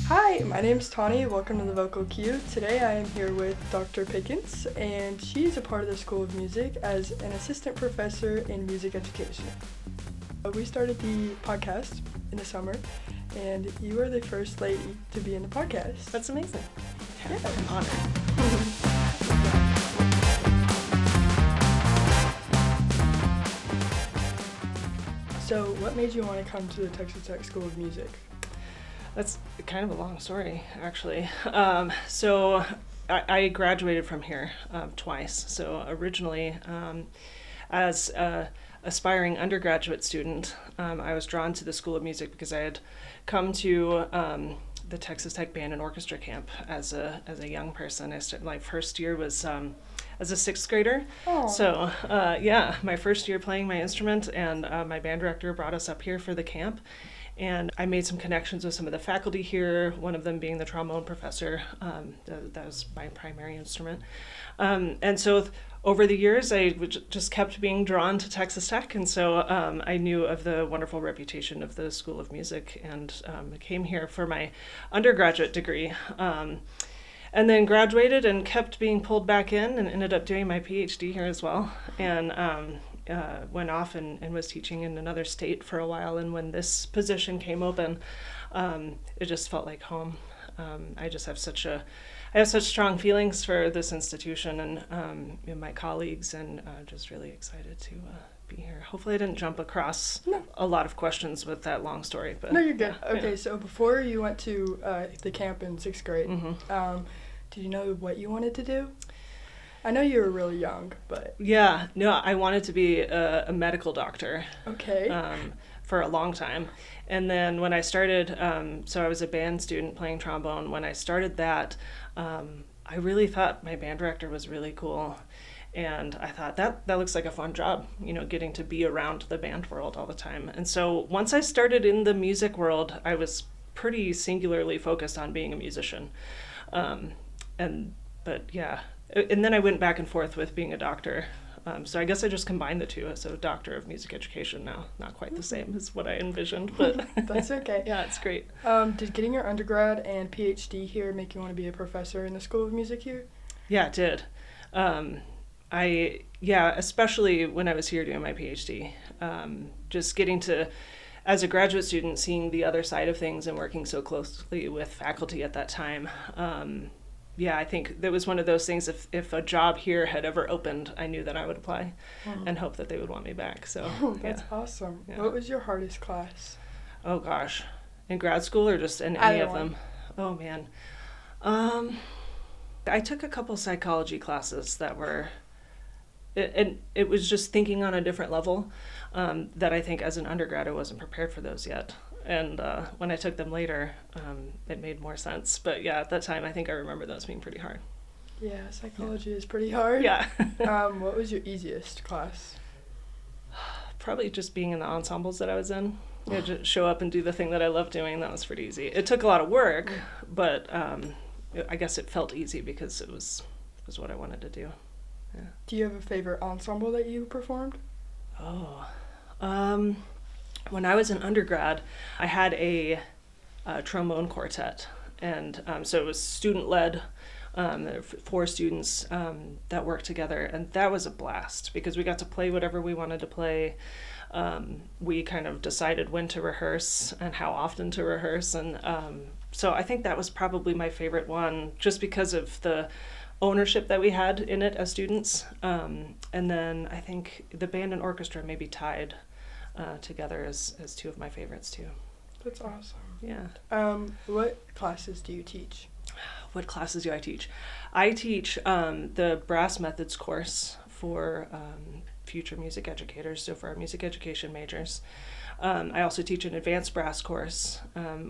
Hi, my name's Tawny. Welcome to the Vocal Cue. Today I am here with Dr. Pickens, and she's a part of the School of Music as an assistant professor in music education. We started the podcast in the summer, and you are the first lady to be in the podcast. That's amazing. Yeah. I'm honored. So, what made you want to come to the Texas Tech School of Music? That's kind of a long story, actually. So I graduated from here twice. So originally, as an aspiring undergraduate student, I was drawn to the School of Music because I had come to the Texas Tech Band and Orchestra Camp as a young person. My first year was as a sixth grader. Aww. So my first year playing my instrument, and my band director brought us up here for the camp. And I made some connections with some of the faculty here, one of them being the trombone professor. That was my primary instrument. And so over the years, I just kept being drawn to Texas Tech. And so I knew of the wonderful reputation of the School of Music, and came here for my undergraduate degree. And then graduated and kept being pulled back in, and ended up doing my Ph.D. here as well. And went off and was teaching in another state for a while. And when this position came open, it just felt like home. I have such strong feelings for this institution and my colleagues, and just really excited to be here. Hopefully I didn't jump across a lot of questions with that long story. But No, you're good. yeah, Okay, yeah. So before you went to the camp in sixth grade, Mm-hmm. did you know what you wanted to do? I know you were really young, but... Yeah, no, I wanted to be a medical doctor. Okay. For a long time. And then when I started, so I was a band student playing trombone. When I started that, I really thought my band director was really cool. And I thought that looks like a fun job, getting to be around the band world all the time. And so once I started in the music world, I was pretty singularly focused on being a musician. And then I went back and forth with being a doctor. So I guess I just combined the two. So doctor of music education now. Not quite the same as what I envisioned, but That's okay. Yeah, it's great. Did getting your undergrad and PhD here make you want to be a professor in the School of Music here? Yeah, it did. Especially when I was here doing my PhD. Just getting to, as a graduate student, seeing the other side of things and working so closely with faculty at that time. I think that was one of those things, if a job here had ever opened, I knew that I would apply and hope that they would want me back. So That's awesome. Yeah. What was your hardest class? Oh gosh. In grad school or just in any of them? Oh man. I took a couple psychology classes that were, and it was just thinking on a different level, that I think as an undergrad I wasn't prepared for those yet. And when I took them later, it made more sense. But yeah, at that time, I think I remember those being pretty hard. Yeah, psychology is pretty hard. Yeah. What was your easiest class? Probably just being in the ensembles that I was in. Just show up and do the thing that I love doing. That was pretty easy. It took a lot of work, but I guess it felt easy because it was what I wanted to do. Yeah. Do you have a favorite ensemble that you performed? When I was an undergrad, I had a trombone quartet, and so it was student-led. There were 4 students that worked together, and that was a blast because we got to play whatever we wanted to play. We kind of decided when to rehearse and how often to rehearse, and so I think that was probably my favorite one, just because of the ownership that we had in it as students. And then I think the band and orchestra maybe tied together as 2 of my favorites too. That's awesome. Yeah. What classes do you teach? What classes do I teach? I teach the brass methods course for future music educators, so for our music education majors. I also teach an advanced brass course,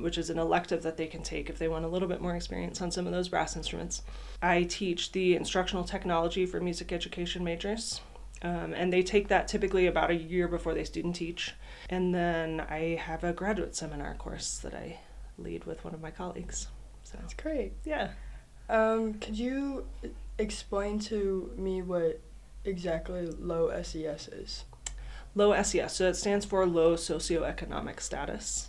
which is an elective that they can take if they want a little bit more experience on some of those brass instruments. I teach the instructional technology for music education majors. And they take that typically about a year before they student teach. And then I have a graduate seminar course that I lead with one of my colleagues. So That's great. yeah. Could you explain to me what exactly low SES is? Low SES, so it stands for low socioeconomic status.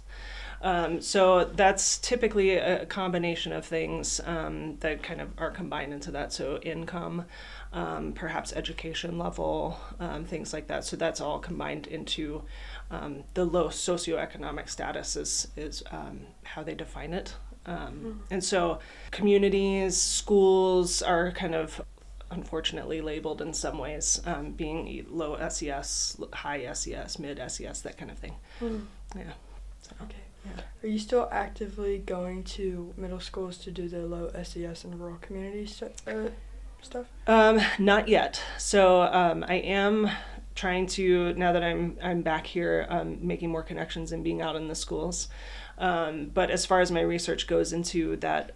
So that's typically a combination of things that kind of are combined into that. So income, perhaps education level, things like that. So that's all combined into the low socioeconomic status is how they define it. And so communities, schools are kind of unfortunately labeled in some ways, being low SES, high SES, mid SES, that kind of thing. Yeah. So, Okay. yeah. Are you still actively going to middle schools to do the low SES and rural community stuff? Not yet. So I am trying to, now that I'm back here, making more connections and being out in the schools. But as far as my research goes into that,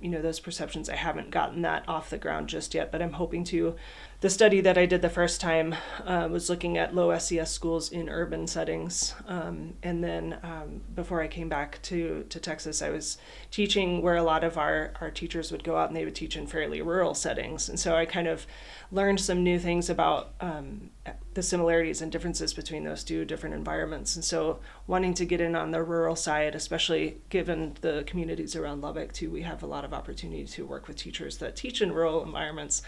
those perceptions, I haven't gotten that off the ground just yet, but I'm hoping to. The study that I did the first time was looking at low SES schools in urban settings. And then before I came back to Texas, I was teaching where a lot of our teachers would go out and they would teach in fairly rural settings. And so I kind of learned some new things about the similarities and differences between those two different environments. And so wanting to get in on the rural side, especially given the communities around Lubbock too, we have a lot of opportunity to work with teachers that teach in rural environments.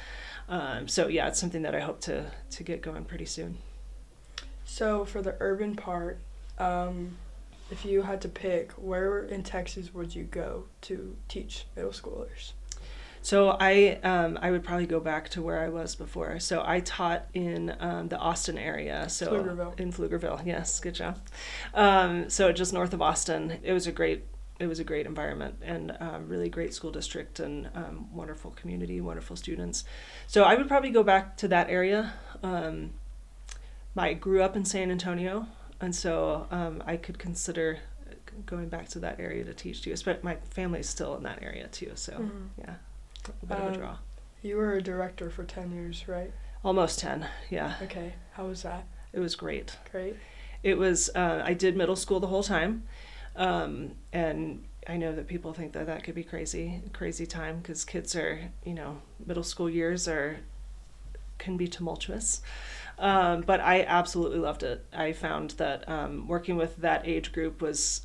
So yeah, it's something that I hope to get going pretty soon. So for the urban part, if you had to pick, where in Texas would you go to teach middle schoolers? So I would probably go back to where I was before. So I taught in the Austin area. So Pflugerville. In Pflugerville, yes, good job. So just north of Austin. It was a great environment and really great school district and wonderful community, wonderful students. So I would probably go back to that area. I grew up in San Antonio, and so I could consider going back to that area to teach too. But my family's still in that area too, so yeah, a bit of a draw. You were a director for 10 years, right? Almost 10, yeah. Okay, how was that? It was great. Great. It was, I did middle school the whole time. And I know that people think that could be crazy time because kids are, middle school years can be tumultuous. But I absolutely loved it. I found that working with that age group was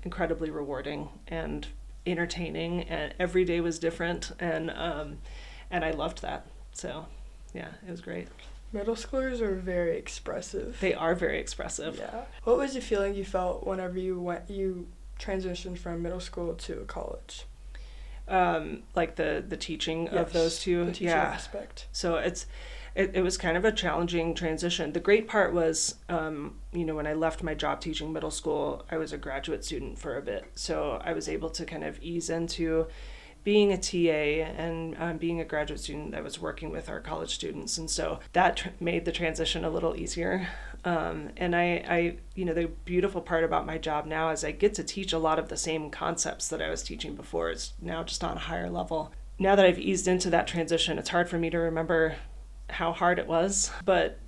incredibly rewarding and entertaining, and every day was different, and I loved that. So, yeah, it was great. Middle schoolers are very expressive. They are very expressive. Yeah. What was the feeling you felt whenever you transitioned from middle school to college? Like the teaching of those two. The teaching aspect. So it was kind of a challenging transition. The great part was, when I left my job teaching middle school, I was a graduate student for a bit. So I was able to kind of ease into being a TA and being a graduate student that was working with our college students. And so that made the transition a little easier. And I the beautiful part about my job now is I get to teach a lot of the same concepts that I was teaching before. It's now just on a higher level. Now that I've eased into that transition, it's hard for me to remember how hard it was, but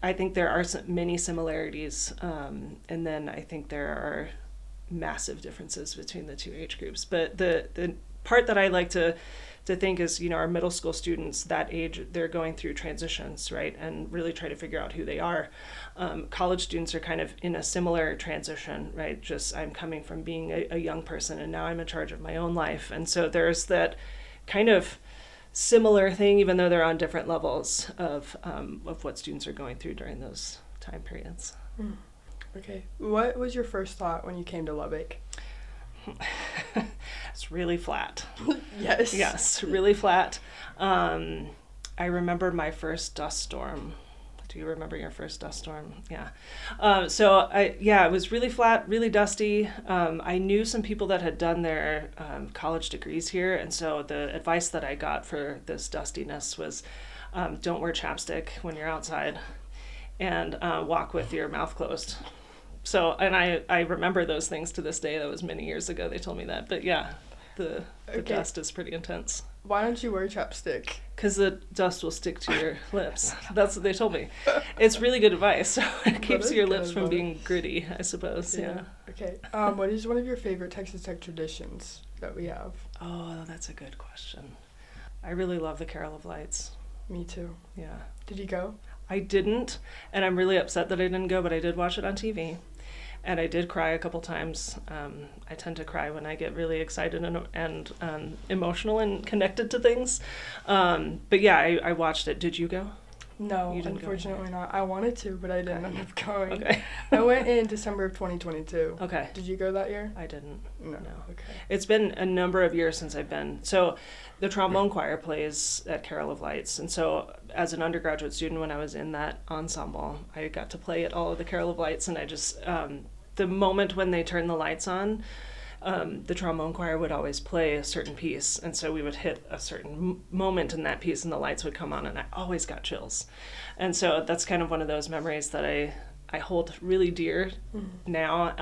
I think there are many similarities. And then I think there are massive differences between the two age groups. But the part that I like to think is, our middle school students, that age, they're going through transitions, right? And really try to figure out who they are. College students are kind of in a similar transition, right? Just I'm coming from being a young person and now I'm in charge of my own life. And so there's that kind of similar thing, even though they're on different levels of what students are going through during those time periods. Okay. What was your first thought when you came to Lubbock? It's really flat. Yes, really flat. I remember my first dust storm. Do you remember your first dust storm? Yeah. It was really flat, really dusty. I knew some people that had done their college degrees here, and so the advice that I got for this dustiness was don't wear chapstick when you're outside and walk with your mouth closed. So, and I remember those things to this day. That was many years ago they told me that. But yeah, the dust is pretty intense. Why don't you wear chapstick? Because the dust will stick to your lips. That's what they told me. It's really good advice. So it keeps your lips from being gritty, I suppose. Yeah. Okay. What is one of your favorite Texas Tech traditions that we have? Oh, that's a good question. I really love the Carol of Lights. Me too. Yeah. Did you go? I didn't, and I'm really upset that I didn't go, but I did watch it on TV. And I did cry a couple times. I tend to cry when I get really excited and emotional and connected to things. But yeah, I watched it. Did you go? No, You didn't unfortunately not. I wanted to, but I didn't end up going. Okay. I went in December of 2022. Okay. Did you go that year? I didn't. No. No. Okay. It's been a number of years since I've been. So the trombone choir plays at Carol of Lights. And so as an undergraduate student, when I was in that ensemble, I got to play at all of the Carol of Lights. And I just, the moment when they turn the lights on, the trombone choir would always play a certain piece. And so we would hit a certain moment in that piece and the lights would come on and I always got chills. And so that's kind of one of those memories that I hold really dear now,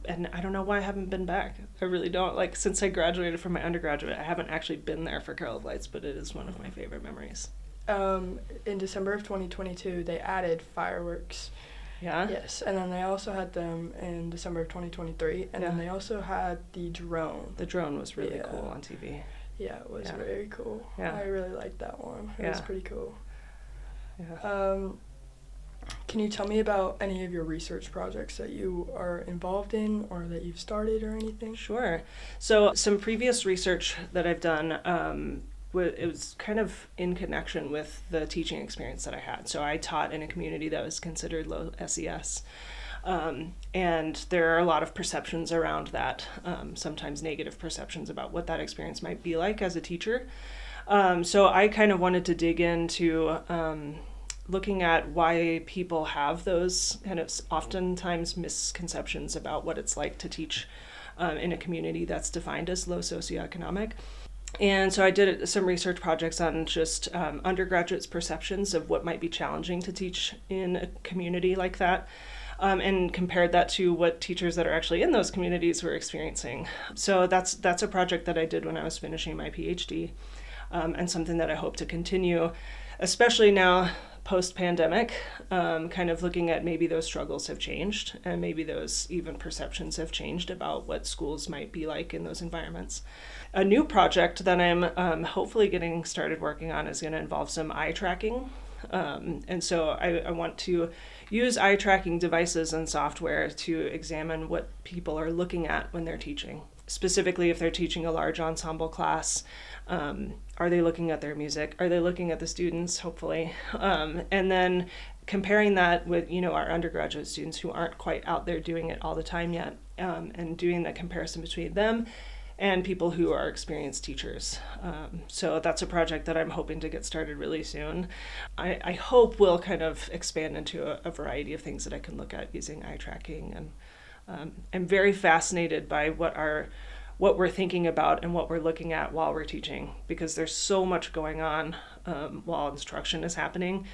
and I don't know why I haven't been back. I really don't. Like, since I graduated from my undergraduate, I haven't actually been there for Carol of Lights, but it is one of my favorite memories. In December of 2022, they added fireworks. Yeah? Yes, and then they also had them in December of 2023, and then they also had the drone. The drone was really cool on TV. Yeah, it was very cool. Yeah. I really liked that one. It was pretty cool. Yeah. Can you tell me about any of your research projects that you are involved in or that you've started or anything? Sure. So some previous research that I've done, it was kind of in connection with the teaching experience that I had. So I taught in a community that was considered low SES. And there are a lot of perceptions around that, sometimes negative perceptions about what that experience might be like as a teacher. So I kind of wanted to dig into looking at why people have those kind of oftentimes misconceptions about what it's like to teach in a community that's defined as low socioeconomic. And so I did some research projects on just undergraduates' perceptions of what might be challenging to teach in a community like that, and compared that to what teachers that are actually in those communities were experiencing. So that's a project that I did when I was finishing my Ph.D., and something that I hope to continue, especially now post-pandemic, kind of looking at maybe those struggles have changed and maybe those even perceptions have changed about what schools might be like in those environments. A new project that I'm hopefully getting started working on is going to involve some eye tracking. And so I want to use eye tracking devices and software to examine what people are looking at when they're teaching. Specifically, if they're teaching a large ensemble class, are they looking at their music? Are they looking at the students, hopefully? And then comparing that with, our undergraduate students who aren't quite out there doing it all the time yet, and doing that comparison between them and people who are experienced teachers. So that's a project that I'm hoping to get started really soon. I hope will kind of expand into a variety of things that I can look at using eye tracking. And I'm very fascinated by what we're thinking about and what we're looking at while we're teaching, because there's so much going on while instruction is happening.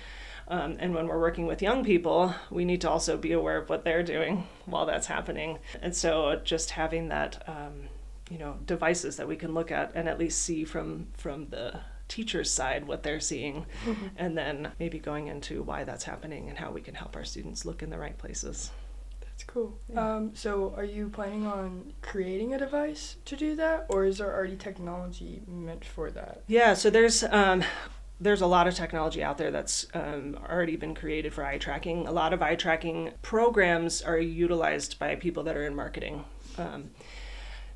And when we're working with young people, we need to also be aware of what they're doing while that's happening. And so just having that, devices that we can look at and at least see from the teacher's side what they're seeing, and then maybe going into why that's happening and how we can help our students look in the right places. That's cool. Yeah. So are you planning on creating a device to do that, or is there already technology meant for that? Yeah, so there's a lot of technology out there that's already been created for eye tracking. A lot of eye tracking programs are utilized by people that are in marketing.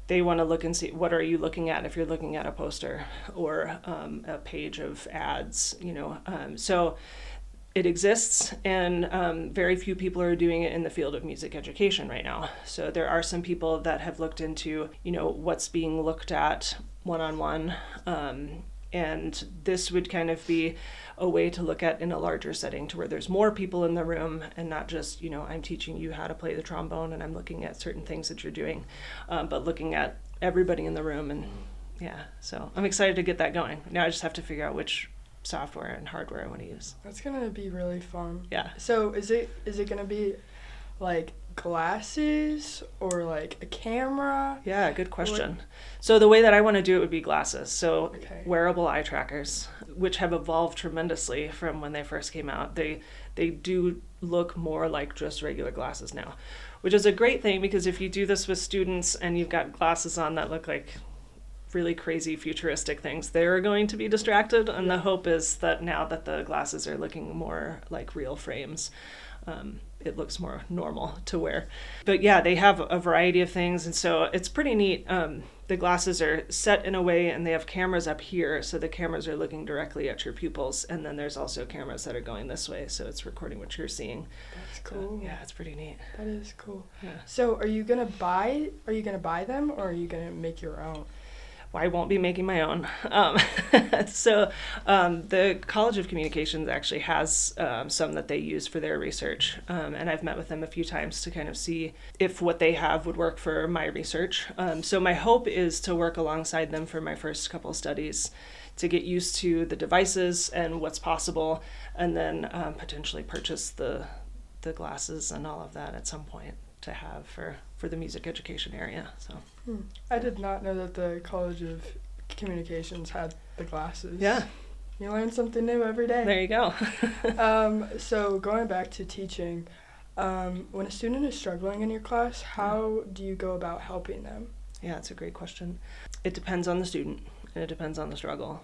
They want to look and see, what are you looking at if you're looking at a poster or a page of ads, so it exists, and very few people are doing it in the field of music education right now. So there are some people that have looked into, what's being looked at one-on-one, and this would kind of be a way to look at in a larger setting, to where there's more people in the room and not just, I'm teaching you how to play the trombone and I'm looking at certain things that you're doing, but looking at everybody in the room. And so I'm excited to get that going. Now I just have to figure out which software and hardware I want to use. That's gonna be really fun. Yeah. So is it gonna be like glasses or like a camera? Yeah, good question. So the way that I want to do it would be glasses. So wearable eye trackers, which have evolved tremendously from when they first came out. They do look more like just regular glasses now, which is a great thing, because if you do this with students and you've got glasses on that look like really crazy futuristic things, they're going to be distracted. And the hope is that now that the glasses are looking more like real frames, it looks more normal to wear. But yeah, they have a variety of things, and so it's pretty neat. The glasses are set in a way, and they have cameras up here, so the cameras are looking directly at your pupils, and then there's also cameras that are going this way, so it's recording what you're seeing. That's cool. So, yeah, it's pretty neat. That is cool. Yeah. So are you gonna buy them, or are you gonna make your own? Well, I won't be making my own. The College of Communications actually has some that they use for their research. And I've met with them a few times to kind of see if what they have would work for my research. So my hope is to work alongside them for my first couple studies to get used to the devices and what's possible, and then potentially purchase the glasses and all of that at some point to have for the music education area. So I did not know that the College of Communications had the glasses. Yeah. You learn something new every day. There you go. So going back to teaching, when a student is struggling in your class, how do you go about helping them? Yeah, that's a great question. It depends on the student, and it depends on the struggle.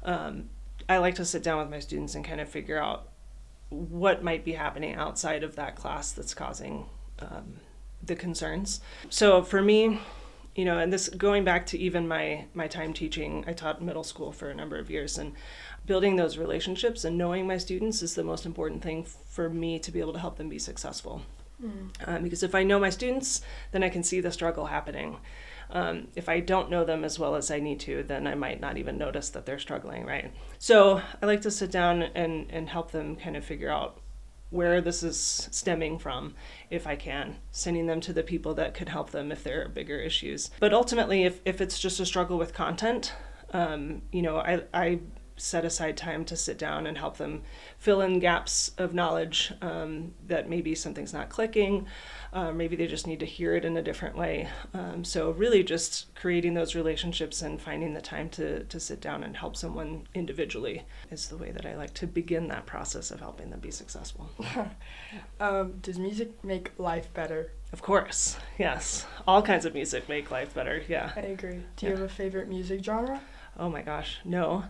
I like to sit down with my students and kind of figure out what might be happening outside of that class that's causing the concerns. So for me, and this going back to even my time teaching, I taught middle school for a number of years, and building those relationships and knowing my students is the most important thing for me to be able to help them be successful. Because if I know my students, then I can see the struggle happening. If I don't know them as well as I need to, then I might not even notice that they're struggling, right? So I like to sit down and help them kind of figure out where this is stemming from, if I can, sending them to the people that could help them if there are bigger issues. But ultimately, if it's just a struggle with content, I set aside time to sit down and help them fill in gaps of knowledge, that maybe something's not clicking, maybe they just need to hear it in a different way. So really just creating those relationships and finding the time to sit down and help someone individually is the way that I like to begin that process of helping them be successful. Does music make life better? Of course, yes. All kinds of music make life better, yeah. I agree. Do you have a favorite music genre? Oh my gosh, no.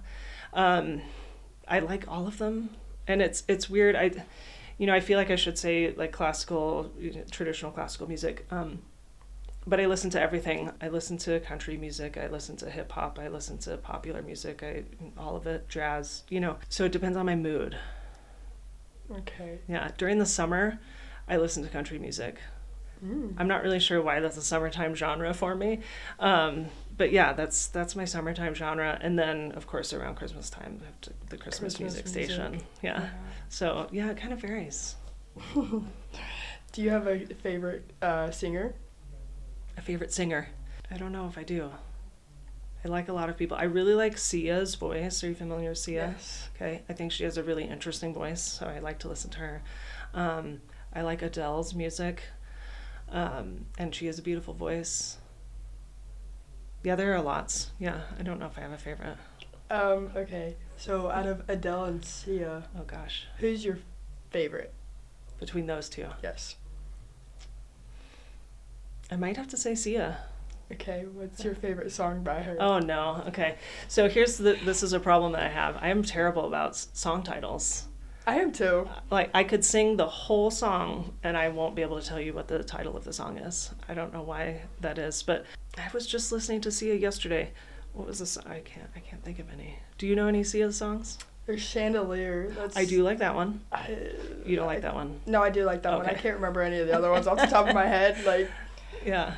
I like all of them, and it's weird. I feel like I should say like classical, traditional classical music, but I listen to everything. I listen to country music, I listen to hip hop, I listen to popular music, all of it, jazz, so it depends on my mood. Okay. Yeah, during the summer, I listen to country music. I'm not really sure why that's a summertime genre for me. But yeah, that's my summertime genre. And then, of course, around Christmas time, I have the Christmas music station. Yeah. So, yeah, it kind of varies. Do you have a favorite singer? A favorite singer? I don't know if I do. I like a lot of people. I really like Sia's voice. Are you familiar with Sia? Yes. Okay. I think she has a really interesting voice, so I like to listen to her. I like Adele's music. And she has a beautiful voice. Yeah, there are lots. Yeah, I don't know if I have a favorite. Okay. So out of Adele and Sia, Oh gosh, who's your favorite? between those two, Yes. I might have to say Sia. Okay, what's your favorite song by her? Oh no. Okay, so this is a problem that I have. I am terrible about song titles. I am too. Like, I could sing the whole song and I won't be able to tell you what the title of the song is. I don't know why that is, but I was just listening to Sia yesterday. What was this? I can't think of any. Do you know any Sia songs? There's Chandelier. I do like that one. You don't like that one? No, I do like that one. I Okay. can't remember any of the other ones off the top of my head. Like, Yeah.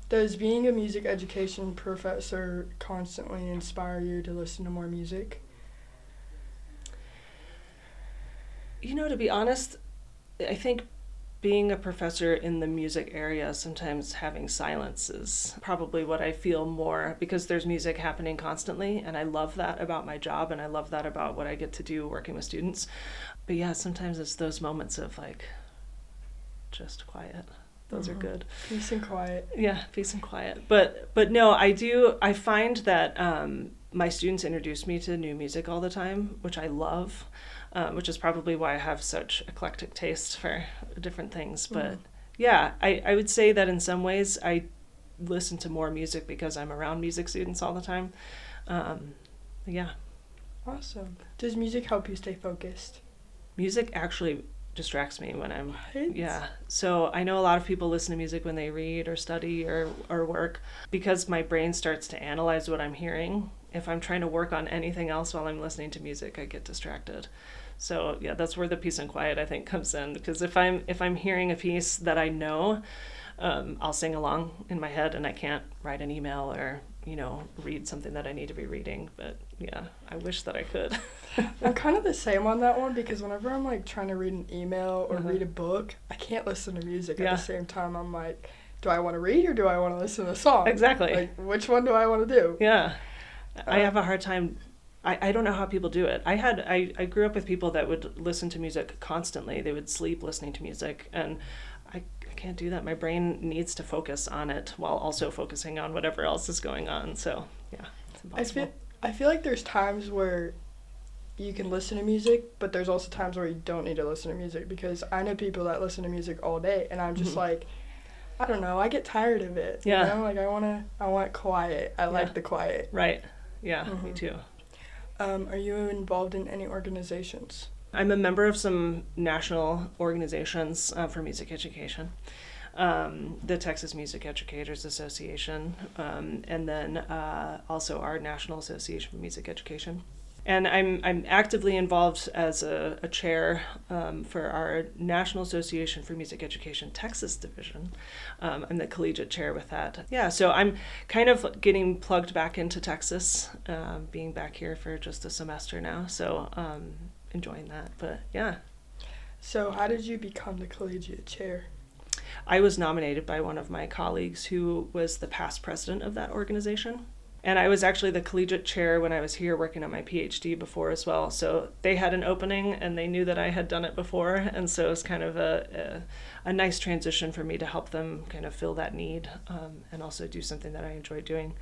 does being a music education professor constantly inspire you to listen to more music? To be honest, I think being a professor in the music area, sometimes having silence is probably what I feel more, because there's music happening constantly, and I love that about my job, and I love that about what I get to do working with students. But yeah, sometimes it's those moments of like just quiet. Those are good. Peace and quiet. Yeah, peace and quiet. But no, I find that my students introduce me to new music all the time, which I love. Which is probably why I have such eclectic taste for different things. But yeah, I would say that in some ways I listen to more music because I'm around music students all the time. Yeah. Awesome. Does music help you stay focused? Music actually distracts me when I'm Right? yeah. So I know a lot of people listen to music when they read or study or work, because my brain starts to analyze what I'm hearing. If I'm trying to work on anything else while I'm listening to music, I get distracted. So yeah, that's where the peace and quiet, I think, comes in, because if I'm hearing a piece that I know, I'll sing along in my head, and I can't write an email or read something that I need to be reading. But yeah, I wish that I could. I'm kind of the same on that one, because whenever I'm like trying to read an email or Uh-huh. read a book, I can't listen to music at Yeah. the same time. I'm like, do I want to read or do I want to listen to a song? Exactly. Like, which one do I want to do? Yeah. I have a hard time. I don't know how people do it. I grew up with people that would listen to music constantly. They would sleep listening to music, and I can't do that. My brain needs to focus on it while also focusing on whatever else is going on. So yeah, it's impossible. I feel like there's times where you can listen to music, but there's also times where you don't need to listen to music, because I know people that listen to music all day, and I'm just like, I don't know, I get tired of it. Yeah. You know? Like I want quiet. I like the quiet. Right. Yeah, me too. Are you involved in any organizations? I'm a member of some national organizations for music education. The Texas Music Educators Association, and then also our National Association for Music Education. And I'm actively involved as a chair for our National Association for Music Education Texas division. I'm the collegiate chair with that. Yeah, so I'm kind of getting plugged back into Texas, being back here for just a semester now. So enjoying that, but yeah. So how did you become the collegiate chair? I was nominated by one of my colleagues who was the past president of that organization. And I was actually the collegiate chair when I was here working on my Ph.D. before as well. So they had an opening and they knew that I had done it before. And so it was kind of a nice transition for me to help them kind of fill that need, and also do something that I enjoy doing.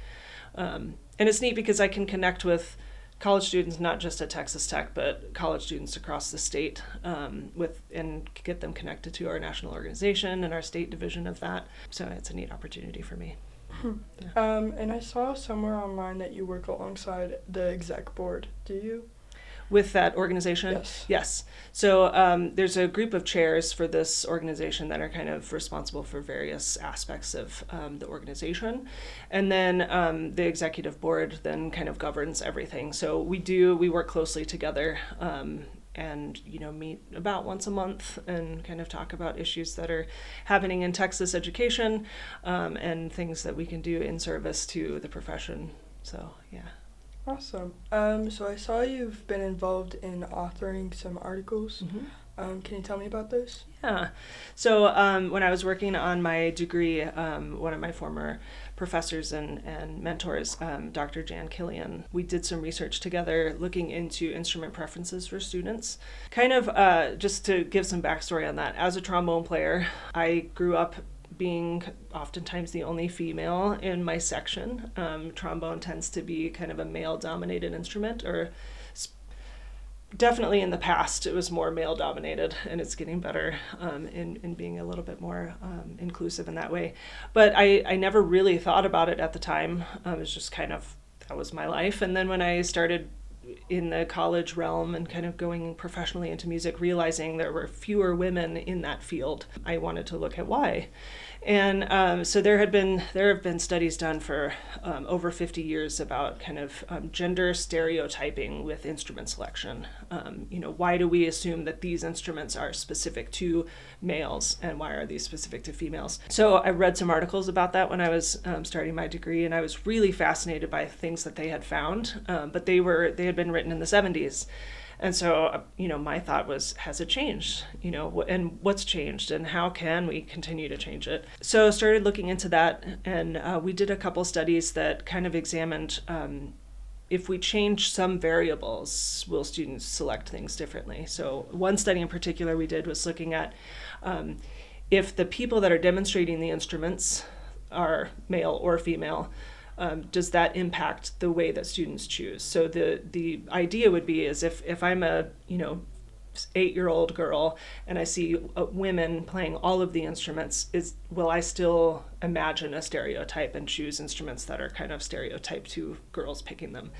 And it's neat because I can connect with college students, not just at Texas Tech, but college students across the state, and get them connected to our national organization and our state division of that. So it's a neat opportunity for me. Yeah. And I saw somewhere online that you work alongside the exec board. Do you? With that organization? Yes. Yes. So there's a group of chairs for this organization that are kind of responsible for various aspects of the organization. And then the executive board then kind of governs everything. So we work closely together, and meet about once a month and kind of talk about issues that are happening in Texas education, and things that we can do in service to the profession. So yeah. Awesome. So I saw you've been involved in authoring some articles. Mm-hmm. Can you tell me about those? Yeah. So when I was working on my degree, one of my former professors and mentors, Dr. Jan Killian, we did some research together looking into instrument preferences for students. Kind of just to give some backstory on that, as a trombone player, I grew up being oftentimes the only female in my section. Trombone tends to be kind of a male-dominated instrument, or definitely in the past it was more male-dominated, and it's getting better in being a little bit more inclusive in that way. But I never really thought about it at the time. It was just kind of, that was my life. And then when I started in the college realm and kind of going professionally into music, realizing there were fewer women in that field, I wanted to look at why. And so there have been studies done for over 50 years about kind of gender stereotyping with instrument selection. Why do we assume that these instruments are specific to males, and why are these specific to females? So I read some articles about that when I was starting my degree, and I was really fascinated by things that they had found, but they had been written in the 70s. And so, my thought was, has it changed? And what's changed, and how can we continue to change it? So I started looking into that, and we did a couple studies that kind of examined if we change some variables, will students select things differently? So one study in particular we did was looking at if the people that are demonstrating the instruments are male or female, does that impact the way that students choose? So the idea would be is if I'm a 8-year-old girl and I see women playing all of the instruments, will I still imagine a stereotype and choose instruments that are kind of stereotyped to girls picking them?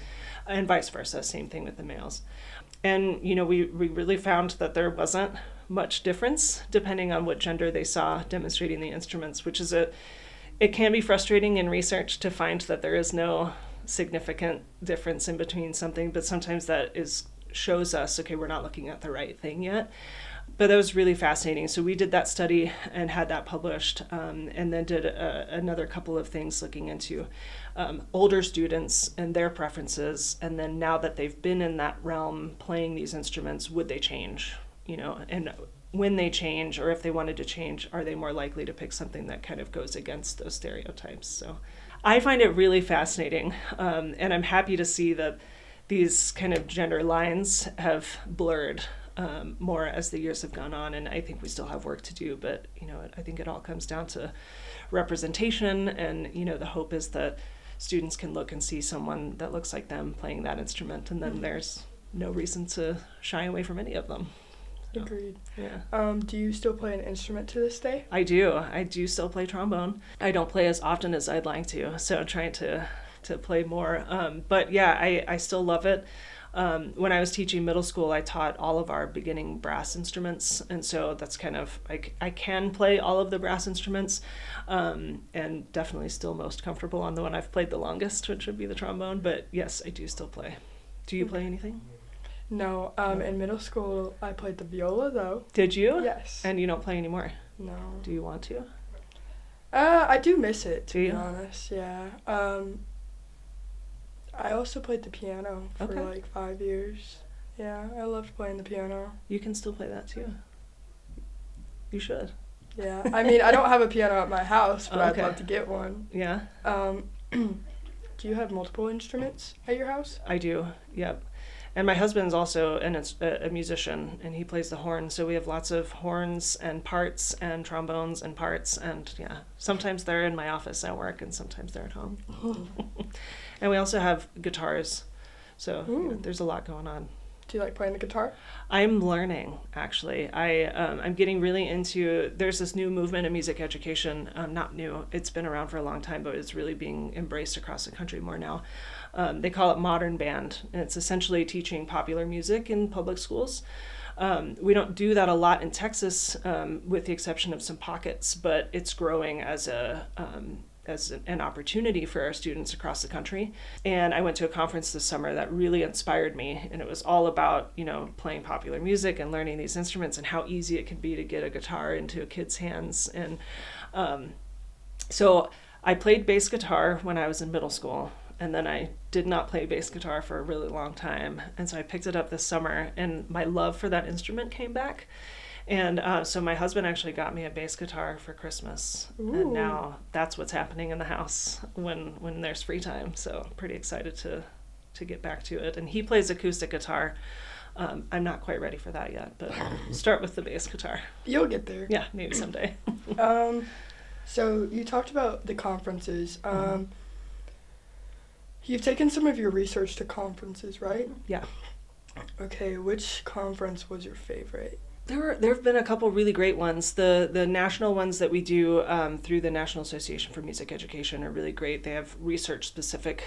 And vice versa, same thing with the males. And, we really found that there wasn't much difference depending on what gender they saw demonstrating the instruments, which is it can be frustrating in research to find that there is no significant difference in between something, but sometimes that shows us, okay, we're not looking at the right thing yet. But that was really fascinating. So we did that study and had that published, and then did another couple of things looking into older students and their preferences. And then now that they've been in that realm playing these instruments, would they change? And when they change, or if they wanted to change, are they more likely to pick something that kind of goes against those stereotypes? So I find it really fascinating, and I'm happy to see that these kind of gender lines have blurred more as the years have gone on, and I think we still have work to do, but I think it all comes down to representation, and the hope is that students can look and see someone that looks like them playing that instrument, and then there's no reason to shy away from any of them. So, agreed. Yeah. Do you still play an instrument to this day? I do still play trombone. I don't play as often as I'd like to, so I'm trying to play more. But yeah, I still love it. When I was teaching middle school, I taught all of our beginning brass instruments. And so that's kind of, I can play all of the brass instruments, and definitely still most comfortable on the one I've played the longest, which would be the trombone. But yes, I do still play. Do you play anything? No. In middle school, I played the viola, though. Did you? Yes. And you don't play anymore? No. Do you want to? I do miss it, to Do be you? honest, yeah. I also played the piano for Okay. 5 years. Yeah, I loved playing the piano. You can still play that too. You should. Yeah, I mean, I don't have a piano at my house, but Okay. I'd love to get one. Yeah, Do you have multiple instruments at your house? I do. Yep. And my husband's also a musician, and he plays the horn. So we have lots of horns and parts and trombones and parts. And yeah, sometimes they're in my office at work, and sometimes they're at home. And we also have guitars. So there's a lot going on. Do you like playing the guitar? I'm learning, actually. I'm getting really into, there's this new movement in music education, not new, it's been around for a long time, but it's really being embraced across the country more now. They call it modern band, and it's essentially teaching popular music in public schools. We don't do that a lot in Texas, with the exception of some pockets, but it's growing as an opportunity for our students across the country. And I went to a conference this summer that really inspired me, and it was all about, playing popular music and learning these instruments and how easy it can be to get a guitar into a kid's hands. And so I played bass guitar when I was in middle school, and then I did not play bass guitar for a really long time. And so I picked it up this summer, and my love for that instrument came back. And so my husband actually got me a bass guitar for Christmas. Ooh. And now that's what's happening in the house when there's free time. So I'm pretty excited to get back to it. And he plays acoustic guitar. I'm not quite ready for that yet, but start with the bass guitar. You'll get there. Yeah, maybe someday. So you talked about the conferences. You've taken some of your research to conferences, right? Yeah. Okay, which conference was your favorite? There have been a couple really great ones. The national ones that we do through the National Association for Music Education are really great. They have research-specific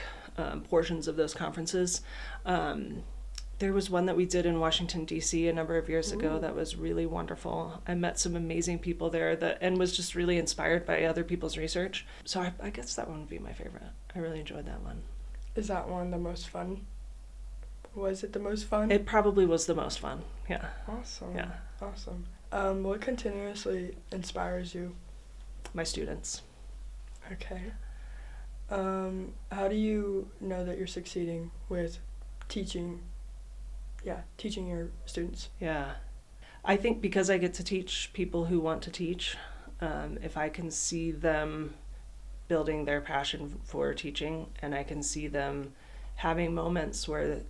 portions of those conferences. There was one that we did in Washington, D.C. a number of years ago that was really wonderful. I met some amazing people there and was just really inspired by other people's research. So I guess that one would be my favorite. I really enjoyed that one. Is that one the most fun? Was it the most fun? It probably was the most fun, yeah. Awesome. Yeah. Awesome. What continuously inspires you? My students. Okay. How do you know that you're succeeding with teaching your students? Yeah. I think because I get to teach people who want to teach, if I can see them building their passion for teaching, and I can see them having moments where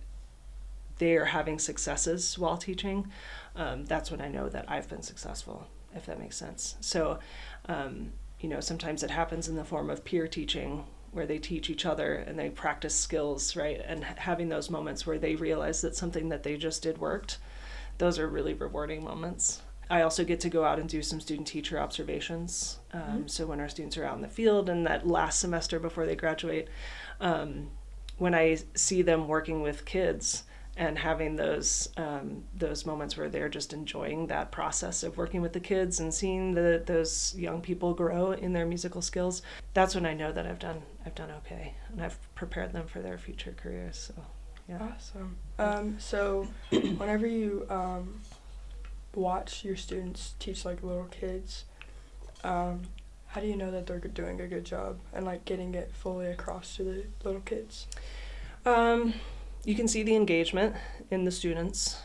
they are having successes while teaching, that's when I know that I've been successful, if that makes sense. So, sometimes it happens in the form of peer teaching, where they teach each other and they practice skills, right? And having those moments where they realize that something that they just did worked, those are really rewarding moments. I also get to go out and do some student-teacher observations. So when our students are out in the field and that last semester before they graduate, when I see them working with kids and having those moments where they're just enjoying that process of working with the kids and seeing those young people grow in their musical skills, that's when I know that I've done okay, and I've prepared them for their future careers. So, yeah. Awesome. So whenever you watch your students teach like little kids, how do you know that they're doing a good job and like getting it fully across to the little kids? You can see the engagement in the students.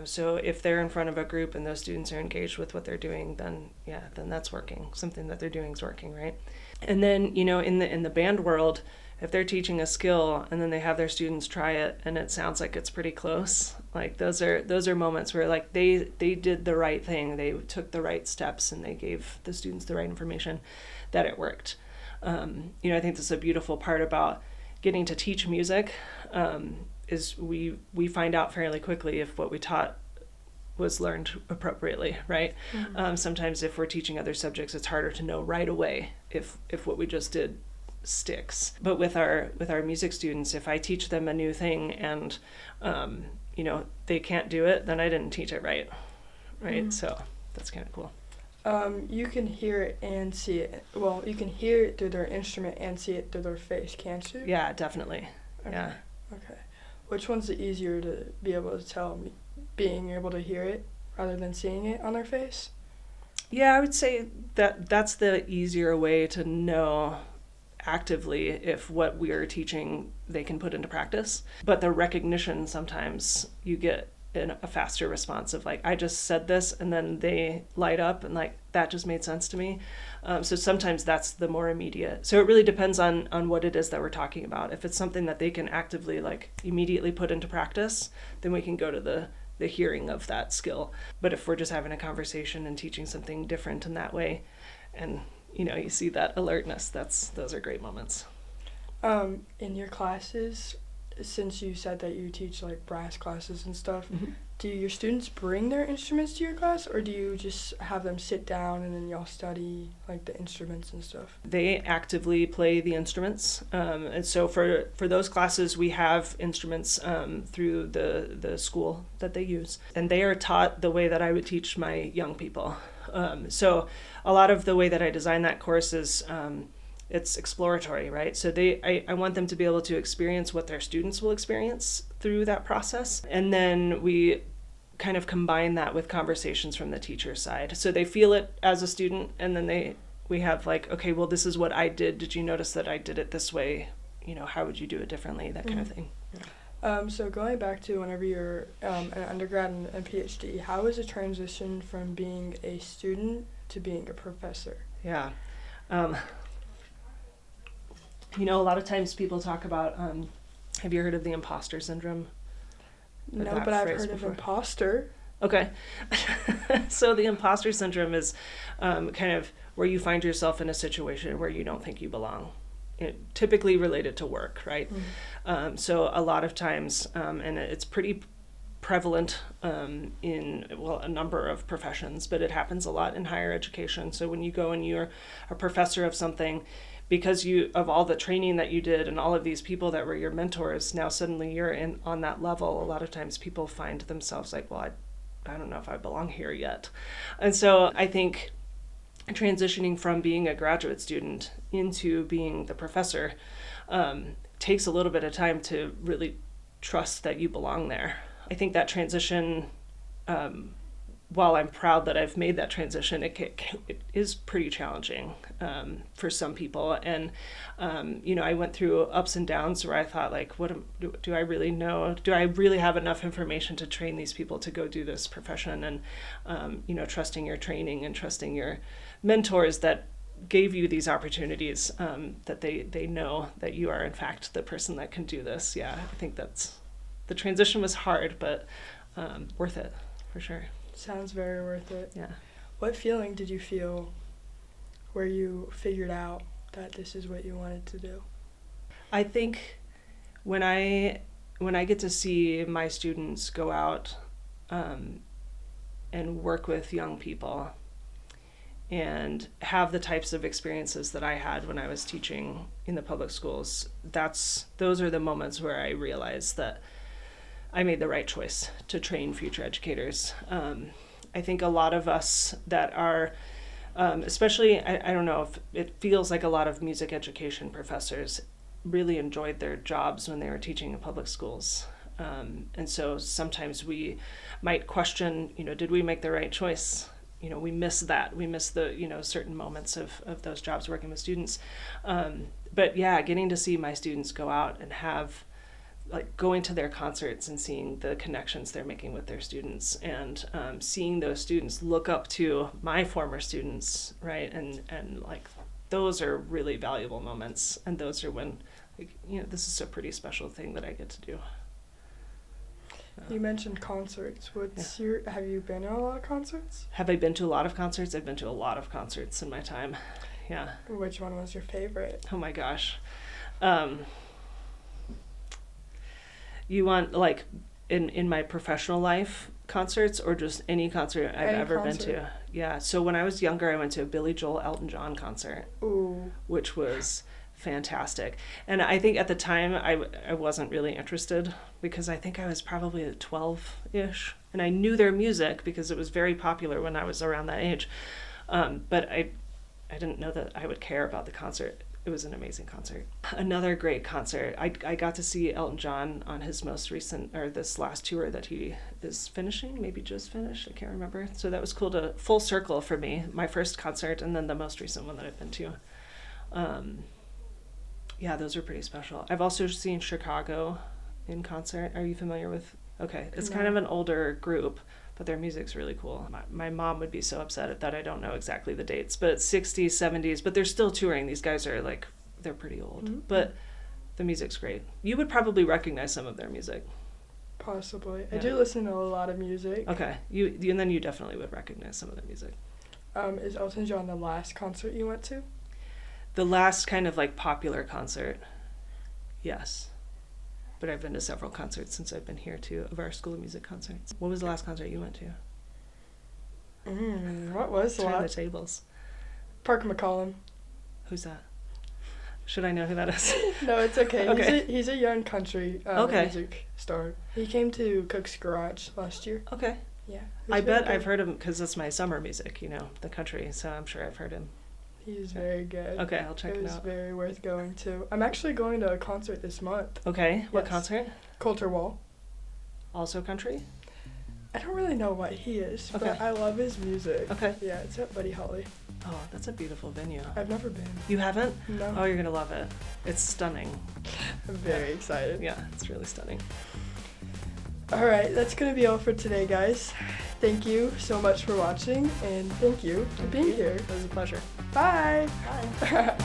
So if they're in front of a group and those students are engaged with what they're doing, then that's working. Something that they're doing is working, right? And then, in the band world, if they're teaching a skill and then they have their students try it and it sounds like it's pretty close, like those are moments where like they did the right thing, they took the right steps and they gave the students the right information, that it worked. I think that's a beautiful part about getting to teach music, is we find out fairly quickly if what we taught was learned appropriately, right? Mm-hmm. Sometimes if we're teaching other subjects, it's harder to know right away if what we just did sticks. But with our music students, if I teach them a new thing and they can't do it, then I didn't teach it right? Mm-hmm. So that's kind of cool. You can hear it and see it. Well, you can hear it through their instrument and see it through their face, can't you? Yeah, definitely. Okay. Yeah. Okay. Which one's the easier to be able to tell, being able to hear it rather than seeing it on their face? Yeah, I would say that's the easier way to know actively if what we are teaching they can put into practice. But the recognition, sometimes you get a faster response of like, I just said this, and then they light up and like, that just made sense to me. So sometimes that's the more immediate. So it really depends on what it is that we're talking about. If it's something that they can actively like immediately put into practice, then we can go to the hearing of that skill. But if we're just having a conversation and teaching something different in that way, and you see that alertness, those are great moments. In your classes, since you said that you teach like brass classes and stuff, mm-hmm. do your students bring their instruments to your class, or do you just have them sit down and then y'all study like the instruments and stuff? They actively play the instruments, and so for those classes we have instruments through the school that they use, and they are taught the way that I would teach my young people. So a lot of the way that I design that course is it's exploratory, right? So I want them to be able to experience what their students will experience through that process. And then we kind of combine that with conversations from the teacher's side. So they feel it as a student, and then we have like, okay, well, this is what I did. Did you notice that I did it this way? How would you do it differently? That kind of thing. Yeah. So going back to whenever you're an undergrad and Ph.D., how is the transition from being a student to being a professor? Yeah. A lot of times people talk about, have you heard of the imposter syndrome? No, but I've heard of imposter. Okay. So the imposter syndrome is kind of where you find yourself in a situation where you don't think you belong. Typically related to work, right? Mm-hmm. So a lot of times, and it's pretty prevalent in a number of professions, but it happens a lot in higher education. So when you go and you're a professor of something, because of all the training that you did and all of these people that were your mentors, now suddenly you're on that level. A lot of times people find themselves like, well, I don't know if I belong here yet. And so I think transitioning from being a graduate student into being the professor takes a little bit of time to really trust that you belong there. I think that transition, while I'm proud that I've made that transition, it is pretty challenging for some people. And, I went through ups and downs where I thought, like, do I really know? Do I really have enough information to train these people to go do this profession? And, trusting your training and trusting your mentors that gave you these opportunities, that they know that you are, in fact, the person that can do this. Yeah, I think the transition was hard, but worth it, for sure. Sounds very worth it. Yeah. What feeling did you feel where you figured out that this is what you wanted to do? I think when I get to see my students go out and work with young people and have the types of experiences that I had when I was teaching in the public schools, those are the moments where I realized that I made the right choice to train future educators. I think a lot of us that are, especially, I don't know if it feels like a lot of music education professors really enjoyed their jobs when they were teaching in public schools. And so sometimes we might question, did we make the right choice? We miss that. We miss the, certain moments of those jobs working with students. But yeah, getting to see my students go out and have, going to their concerts and seeing the connections they're making with their students, and seeing those students look up to my former students, right? And those are really valuable moments. And those are when, this is a pretty special thing that I get to do. You mentioned concerts. Have you been to a lot of concerts? Have I been to a lot of concerts? I've been to a lot of concerts in my time. Yeah. Which one was your favorite? Oh my gosh. You want in my professional life concerts, or just any concert I've ever been to? Yeah. So when I was younger, I went to a Billy Joel Elton John concert. Ooh. Which was fantastic. And I think at the time I wasn't really interested, because I think I was probably 12-ish, and I knew their music because it was very popular when I was around that age. But I didn't know that I would care about the concert. It was an amazing concert. Another great concert. I got to see Elton John on his most recent, or this last tour that he is finishing, maybe just finished, I can't remember. So that was cool, to full circle for me, my first concert and then the most recent one that I've been to. Yeah, those are pretty special. I've also seen Chicago in concert. Are you familiar with? Okay, it's kind of an older group, but their music's really cool. My mom would be so upset that I don't know exactly the dates, but it's 60s, 70s, but they're still touring. These guys are they're pretty old, mm-hmm. But the music's great. You would probably recognize some of their music. Possibly. Yeah. I do listen to a lot of music. Okay, and then you definitely would recognize some of the music. Is Elton John the last concert you went to? The last kind of popular concert, yes. But I've been to several concerts since I've been here too, of our School of Music concerts. What was the last concert you went to? What was the last? Turn the tables. Parker McCollum. Who's that? Should I know who that is? No, it's okay. Okay. He's a young country music star. He came to Cook's Garage last year. Okay. Yeah. I bet I've heard him because it's my summer music, the country, so I'm sure I've heard him. He's very good. Okay, I'll check it out. It was very worth going to. I'm actually going to a concert this month. Okay, what concert? Coulter Wall. Also country? I don't really know what he is, okay. But I love his music. Okay. Yeah, it's at Buddy Holly. Oh, that's a beautiful venue. I've never been. You haven't? No. Oh, you're going to love it. It's stunning. I'm very excited. Yeah, it's really stunning. All right, that's going to be all for today, guys. Thank you so much for watching, and thank you for being here. It was a pleasure. Bye. Bye.